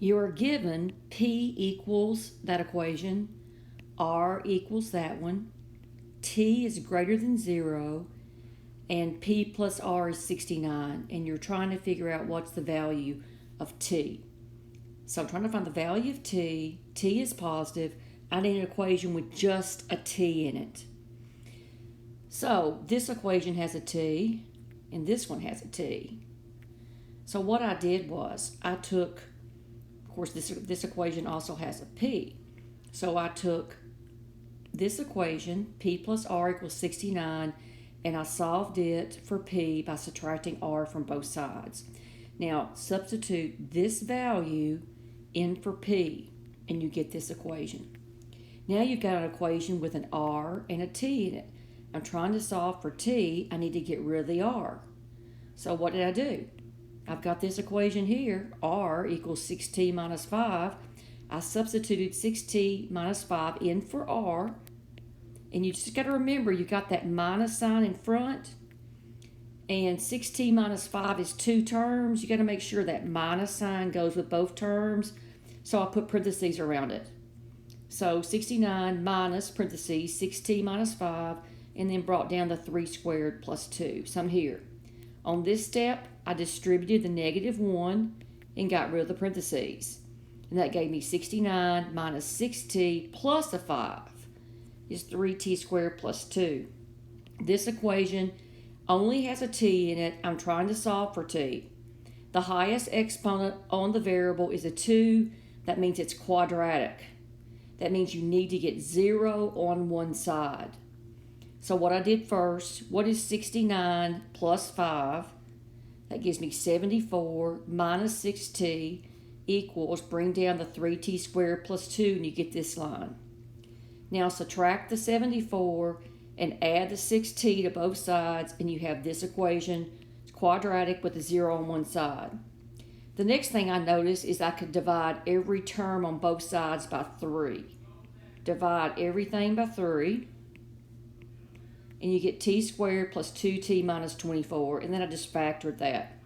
You are given P equals that equation, R equals that one, T is greater than 0, and P plus R is 69, and you're trying to figure out what's the value of T. So I'm trying to find the value of T. T is positive. I need an equation with just a T in it. So this equation has a T, and this one has a T. So what I did was I took, of course, this equation also has a P. So I took this equation, P plus R equals 69, and I solved it for P by subtracting R from both sides. Now, substitute this value in for P, and you get this equation. Now you've got an equation with an R and a T in it. I'm trying to solve for T. I need to get rid of the R. So what did I do? I've got this equation here, R equals 6T minus 5. I substituted 6T minus 5 in for R. And you just got to remember, you got that minus sign in front. And 6T minus 5 is two terms. You got to make sure that minus sign goes with both terms. So I put parentheses around it. So 69 minus parentheses 6T minus 5, and then brought down the 3 squared plus 2. So I'm here. On this step, I distributed the negative 1 and got rid of the parentheses. And that gave me 69 minus 6T plus a 5 is 3T squared plus 2. This equation only has a T in it. I'm trying to solve for T. The highest exponent on the variable is a 2. That means it's quadratic. That means you need to get 0 on one side. So what I did first, what is 69 plus 5? That gives me 74 minus 6T equals, bring down the 3T squared plus 2, and you get this line. Now subtract the 74 and add the 6T to both sides, and you have this equation. It's quadratic with a 0 on one side. The next thing I noticed is I could divide every term on both sides by 3. Divide everything by 3. And you get T squared plus 2T minus 24. And then I just factored that.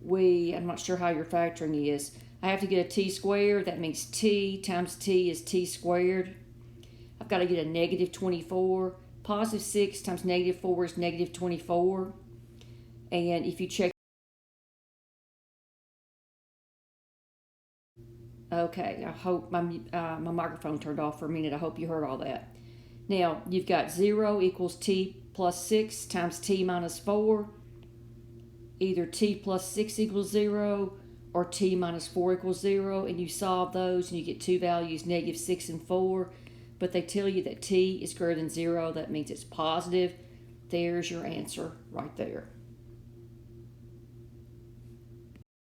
I'm not sure how your factoring is. I have to get a T squared. That means T times T is T squared. I've got to get a negative 24. Positive 6 times negative 4 is negative 24. And if you check, okay, I hope my microphone turned off for a minute. I hope you heard all that. Now, you've got 0 equals T plus 6 times T minus 4. Either T plus 6 equals 0 or T minus 4 equals 0. And you solve those and you get two values, negative 6 and 4. But they tell you that T is greater than 0. That means it's positive. There's your answer right there.